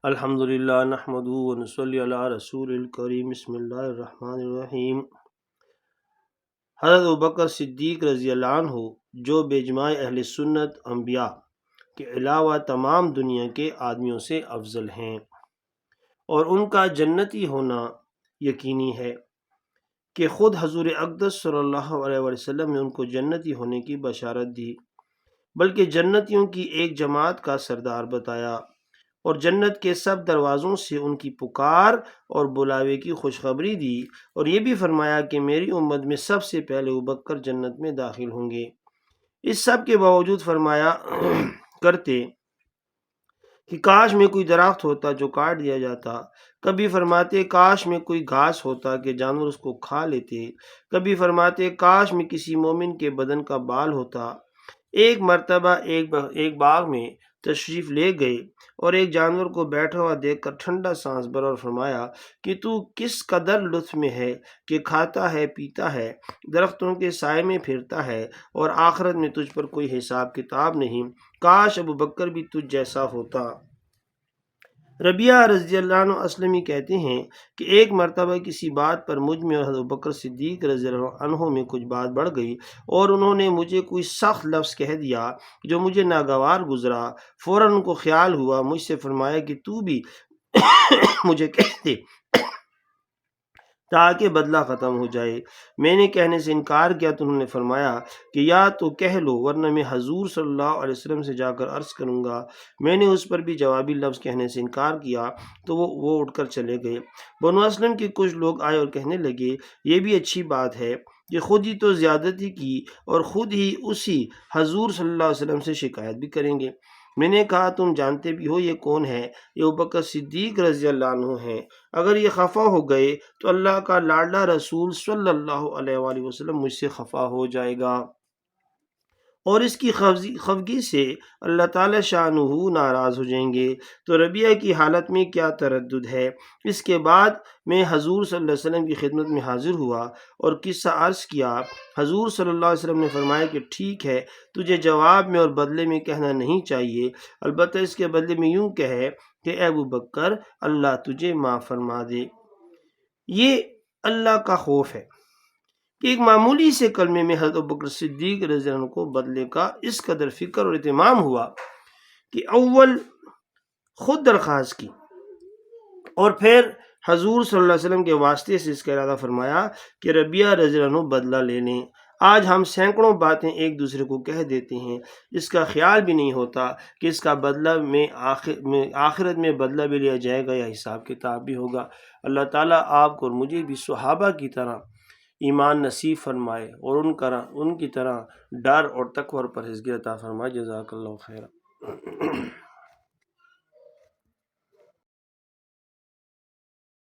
الحمدللہ نحمدہ ونصلی علی رسول الکریم بسم اللہ الرحمن الرحیم۔ حضرت ابوبکر صدیق رضی اللہ عنہ جو باجماع اہل سنت انبیاء کے علاوہ تمام دنیا کے آدمیوں سے افضل ہیں، اور ان کا جنتی ہونا یقینی ہے کہ خود حضور اقدس صلی اللہ علیہ وسلم نے ان کو جنتی ہونے کی بشارت دی، بلکہ جنتیوں کی ایک جماعت کا سردار بتایا اور جنت کے سب دروازوں سے ان کی پکار اور بلاوے کی خوشخبری دی، اور یہ بھی فرمایا کہ میری امت میں سب سے پہلے ابوبکر جنت میں داخل ہوں گے۔ اس سب کے باوجود فرمایا کرتے کہ کاش میں کوئی درخت ہوتا جو کاٹ دیا جاتا، کبھی فرماتے کاش میں کوئی گھاس ہوتا کہ جانور اس کو کھا لیتے، کبھی فرماتے کاش میں کسی مومن کے بدن کا بال ہوتا۔ ایک مرتبہ ایک باغ میں تشریف لے گئے اور ایک جانور کو بیٹھا ہوا دیکھ کر ٹھنڈا سانس بھرا اور فرمایا کہ تو کس قدر لطف میں ہے کہ کھاتا ہے، پیتا ہے، درختوں کے سائے میں پھرتا ہے، اور آخرت میں تجھ پر کوئی حساب کتاب نہیں، کاش ابوبکر بھی تجھ جیسا ہوتا۔ ربیعہ رضی اللہ عنہ اسلمی کہتے ہیں کہ ایک مرتبہ کسی بات پر مجھ میں اور حضرت ابوبکر صدیق رضی اللہ عنہ میں کچھ بات بڑھ گئی، اور انہوں نے مجھے کوئی سخت لفظ کہہ دیا جو مجھے ناگوار گزرا۔ فوراً ان کو خیال ہوا، مجھ سے فرمایا کہ تو بھی مجھے کہہ دے تاکہ بدلہ ختم ہو جائے۔ میں نے کہنے سے انکار کیا تو انہوں نے فرمایا کہ یا تو کہہ لو ورنہ میں حضور صلی اللہ علیہ وسلم سے جا کر عرض کروں گا۔ میں نے اس پر بھی جوابی لفظ کہنے سے انکار کیا تو وہ اٹھ کر چلے گئے۔ بنو اسلم کے کچھ لوگ آئے اور کہنے لگے یہ بھی اچھی بات ہے کہ خود ہی تو زیادتی کی اور خود ہی اسی حضور صلی اللہ علیہ وسلم سے شکایت بھی کریں گے۔ میں نے کہا تم جانتے بھی ہو یہ کون ہے؟ یہ ابوبکر صدیق رضی اللہ عنہ ہیں۔ اگر یہ خفا ہو گئے تو اللہ کا لاڈلا رسول صلی اللہ علیہ وآلہ وسلم مجھ سے خفا ہو جائے گا، اور اس کی خفگی سے اللہ تعالی شانہ ناراض ہو جائیں گے۔ تو ربیعہ کی حالت میں کیا تردد ہے؟ اس کے بعد میں حضور صلی اللہ علیہ وسلم کی خدمت میں حاضر ہوا اور قصہ عرض کیا۔ حضور صلی اللہ علیہ وسلم نے فرمایا کہ ٹھیک ہے، تجھے جواب میں اور بدلے میں کہنا نہیں چاہیے، البتہ اس کے بدلے میں یوں کہے کہ اے ابوبکر اللہ تجھے معاف فرما دے۔ یہ اللہ کا خوف ہے کہ ایک معمولی سے کلمے میں حضرت ابوبکر صدیق رضی اللہ عنہ کو بدلے کا اس قدر فکر اور اہتمام ہوا کہ اول خود درخواست کی اور پھر حضور صلی اللہ علیہ وسلم کے واسطے سے اس کا ارادہ فرمایا کہ ربیعہ رضی اللہ عنہ بدلہ لے لیں۔ آج ہم سینکڑوں باتیں ایک دوسرے کو کہہ دیتے ہیں، اس کا خیال بھی نہیں ہوتا کہ اس کا بدلہ میں آخرت میں بدلہ بھی لیا جائے گا یا حساب کتاب بھی ہوگا۔ اللہ تعالیٰ آپ کو اور مجھے بھی صحابہ کی طرح ایمان نصیب فرمائے اور ان کی طرح ڈر اور تقوی اور پرہیزگاری عطا فرمائے۔ جزاک اللہ خیر۔